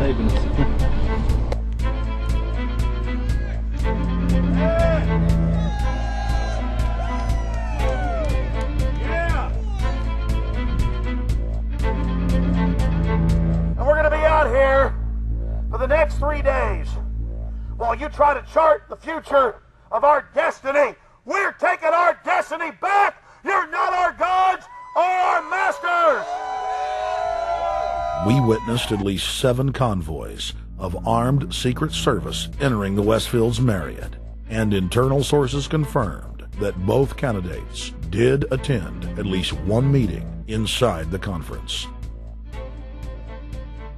taping us. Here for the next 3 days while you try to chart the future of our destiny. We're taking our destiny back. You're not our gods or our masters. We witnessed at least 7 convoys of armed Secret Service entering the Westfield's Marriott, and internal sources confirmed that both candidates did attend at least one meeting inside the conference.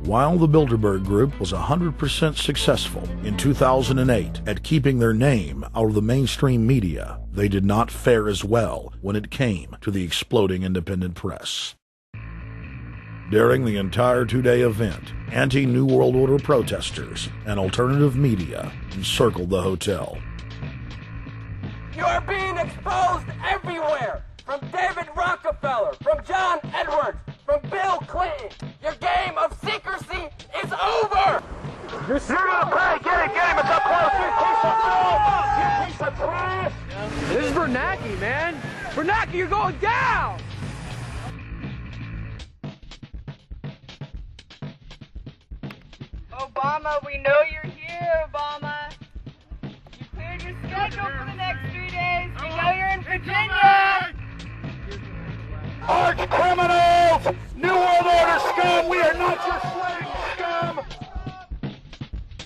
While the Bilderberg Group was 100% successful in 2008 at keeping their name out of the mainstream media, they did not fare as well when it came to the exploding independent press. During the entire 2-day event, anti-New World Order protesters and alternative media encircled the hotel. You are being exposed everywhere! From David Rockefeller, from John Edwards, from Bill Clinton. Your game of secrecy is over! You're gonna pay! Get him! It's up close! You piece of filth! You piece of trash! This is Bernanke, man! Bernanke, you're going down! Obama, we know you're here, Obama. You cleared your schedule for the next 3 days. We know you're in Virginia. Arch criminals! New World Order scum! We are not your slave scum!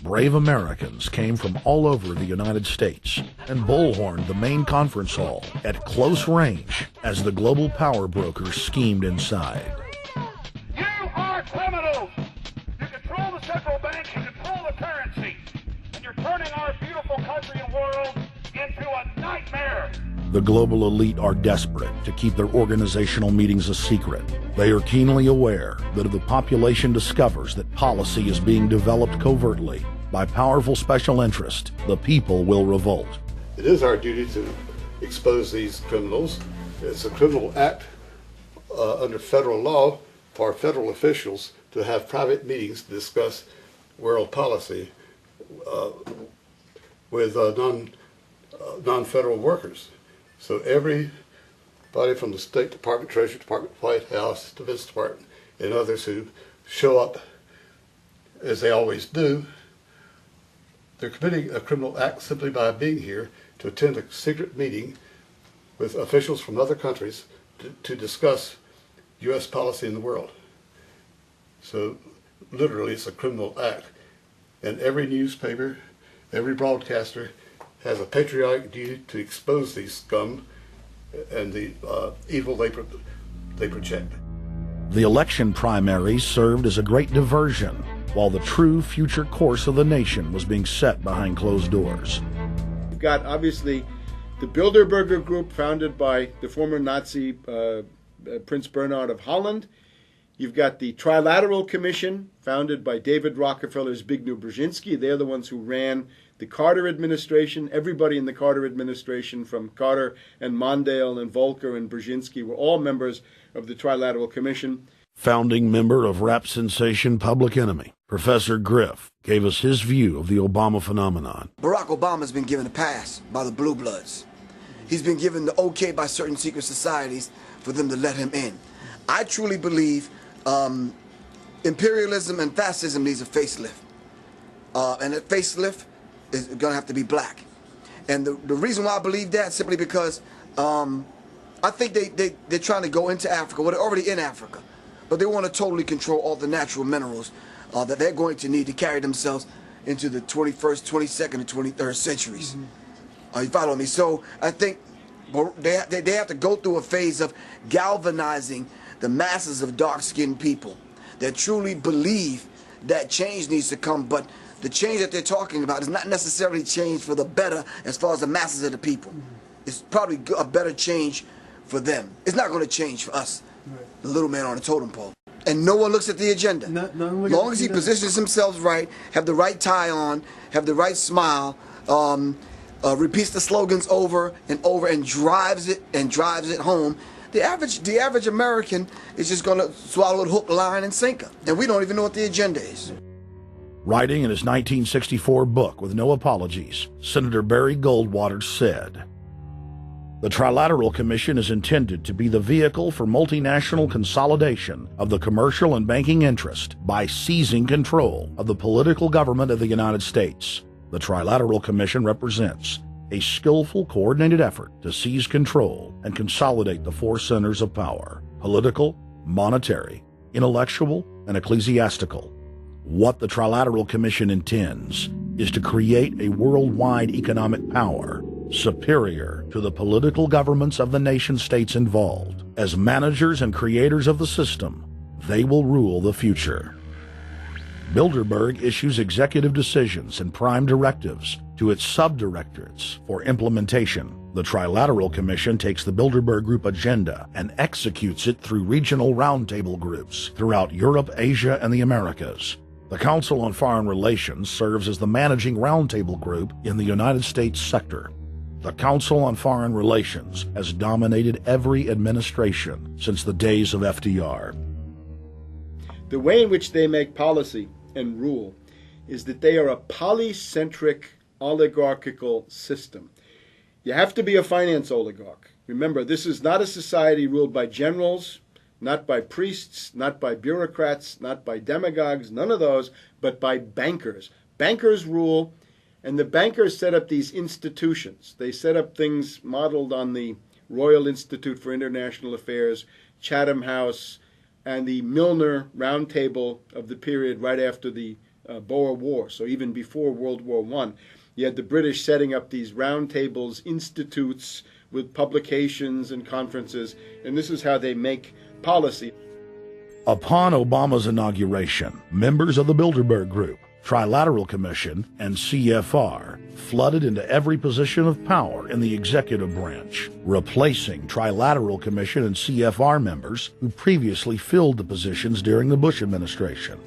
Brave Americans came from all over the United States and bullhorned the main conference hall at close range as the global power brokers schemed inside. You are criminals! You control the central bank, you control the currency, and you're turning our beautiful country and world into a nightmare! The global elite are desperate to keep their organizational meetings a secret. They are keenly aware that if the population discovers that policy is being developed covertly by powerful special interest, the people will revolt. It is our duty to expose these criminals. It's a criminal act under federal law for federal officials to have private meetings to discuss world policy with non-federal workers. So everybody from the State Department, Treasury Department, White House, Defense Department, and others who show up, as they always do, they're committing a criminal act simply by being here to attend a secret meeting with officials from other countries to discuss U.S. policy in the world. So literally it's a criminal act. And every newspaper, every broadcaster has a patriotic duty to expose these scum and the evil they project. The election primaries served as a great diversion, while the true future course of the nation was being set behind closed doors. You've got, obviously, the Bilderberger Group, founded by the former Nazi Prince Bernhard of Holland. You've got the Trilateral Commission, founded by David Rockefeller's Zbigniew Brzezinski. They're the ones who ran the Carter administration. Everybody in the Carter administration, from Carter and Mondale and Volcker and Brzezinski, were all members of the Trilateral Commission. Founding member of rap sensation Public Enemy, Professor Griff, gave us his view of the Obama phenomenon. Barack Obama's been given a pass by the Blue Bloods. He's been given the okay by certain secret societies for them to let him in. I truly believe imperialism and fascism needs a facelift. And that facelift is going to have to be black. And the reason why I believe that, simply because I think they're trying to go into Africa. Well, they're already in Africa. But they want to totally control all the natural minerals that they're going to need to carry themselves into the 21st, 22nd, and 23rd centuries. You follow me? So I think they have to go through a phase of galvanizing the masses of dark-skinned people that truly believe that change needs to come, but the change that they're talking about is not necessarily change for the better as far as the masses of the people. It's probably a better change for them. It's not going to change for us, the little man on the totem pole. And no one looks at the agenda. As long as he positions himself right, have the right tie on, have the right smile, repeats the slogans over and over and drives it home, the average American is just going to swallow it hook, line, and sinker. And we don't even know what the agenda is. Writing in his 1964 book With No Apologies, Senator Barry Goldwater said, "The Trilateral Commission is intended to be the vehicle for multinational consolidation of the commercial and banking interest by seizing control of the political government of the United States. The Trilateral Commission represents a skillful, coordinated effort to seize control and consolidate the four centers of power: political, monetary, intellectual, and ecclesiastical. What the Trilateral Commission intends is to create a worldwide economic power superior to the political governments of the nation-states involved. As managers and creators of the system, they will rule the future." Bilderberg issues executive decisions and prime directives to its subdirectorates for implementation. The Trilateral Commission takes the Bilderberg Group agenda and executes it through regional roundtable groups throughout Europe, Asia, and the Americas. The Council on Foreign Relations serves as the managing roundtable group in the United States sector. The Council on Foreign Relations has dominated every administration since the days of FDR. The way in which they make policy and rule is that they are a polycentric oligarchical system. You have to be a finance oligarch. Remember, this is not a society ruled by generals, not by priests, not by bureaucrats, not by demagogues, none of those, but by bankers. Bankers rule, and the bankers set up these institutions. They set up things modeled on the Royal Institute for International Affairs, Chatham House, and the Milner Round Table of the period right after the Boer War, so even before World War I. You had the British setting up these round tables, institutes with publications and conferences, and this is how they make policy. Upon Obama's inauguration, members of the Bilderberg Group, Trilateral Commission, and CFR flooded into every position of power in the executive branch, replacing Trilateral Commission and CFR members who previously filled the positions during the Bush administration.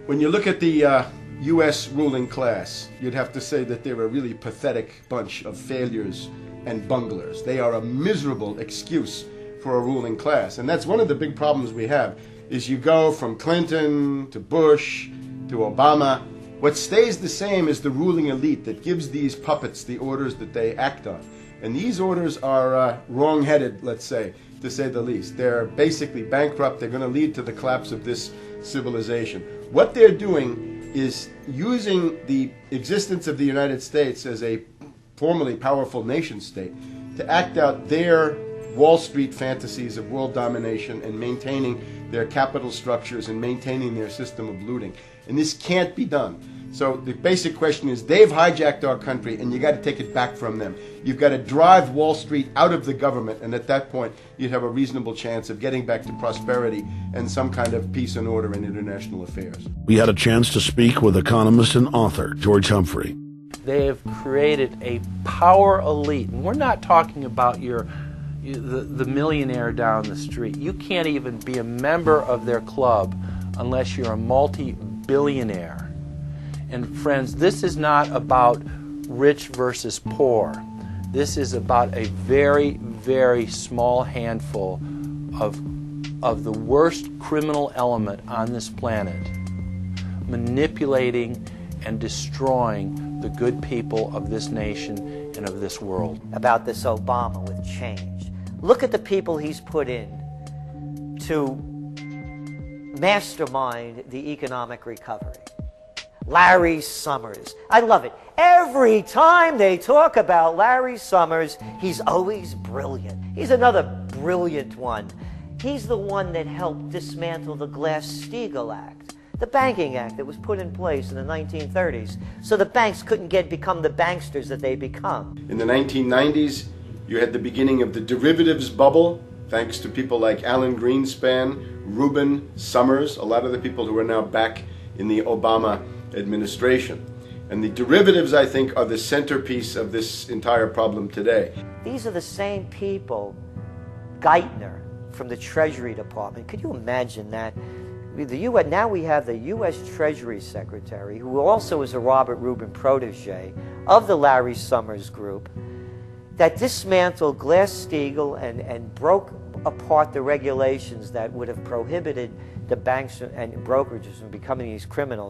When you look at the U.S. ruling class, you'd have to say that they're a really pathetic bunch of failures and bunglers. They are a miserable excuse for a ruling class, and that's one of the big problems we have. Is you go from Clinton to Bush to Obama. What stays the same is the ruling elite that gives these puppets the orders that they act on. And these orders are wrong-headed, let's say, to say the least. They're basically bankrupt. They're going to lead to the collapse of this civilization. What they're doing is using the existence of the United States as a formerly powerful nation-state to act out their Wall Street fantasies of world domination and maintaining their capital structures and maintaining their system of looting. And this can't be done. So the basic question is, they've hijacked our country and you got to take it back from them. You've got to drive Wall Street out of the government, and at that point you'd have a reasonable chance of getting back to prosperity and some kind of peace and order in international affairs. We had a chance to speak with economist and author George Humphrey. They have created a power elite, and we're not talking about the millionaire down the street. You can't even be a member of their club unless you're a multi-billionaire. And friends, this is not about rich versus poor. This is about a very, very small handful of the worst criminal element on this planet, manipulating and destroying the good people of this nation and of this world. About this Obama with change. Look at the people he's put in to mastermind the economic recovery. Larry Summers. I love it. Every time they talk about Larry Summers, he's always brilliant. He's another brilliant one. He's the one that helped dismantle the Glass-Steagall Act, the banking act that was put in place in the 1930s, so the banks couldn't become the banksters that they become. In the 1990s, you had the beginning of the derivatives bubble, thanks to people like Alan Greenspan, Rubin, Summers, a lot of the people who are now back in the Obama administration. And the derivatives, I think, are the centerpiece of this entire problem today. These are the same people, Geithner from the Treasury Department. Could you imagine that? Now we have the U.S. Treasury Secretary, who also is a Robert Rubin protege of the Larry Summers Group, that dismantled Glass-Steagall and broke apart the regulations that would have prohibited the banks and brokerages from becoming these criminals.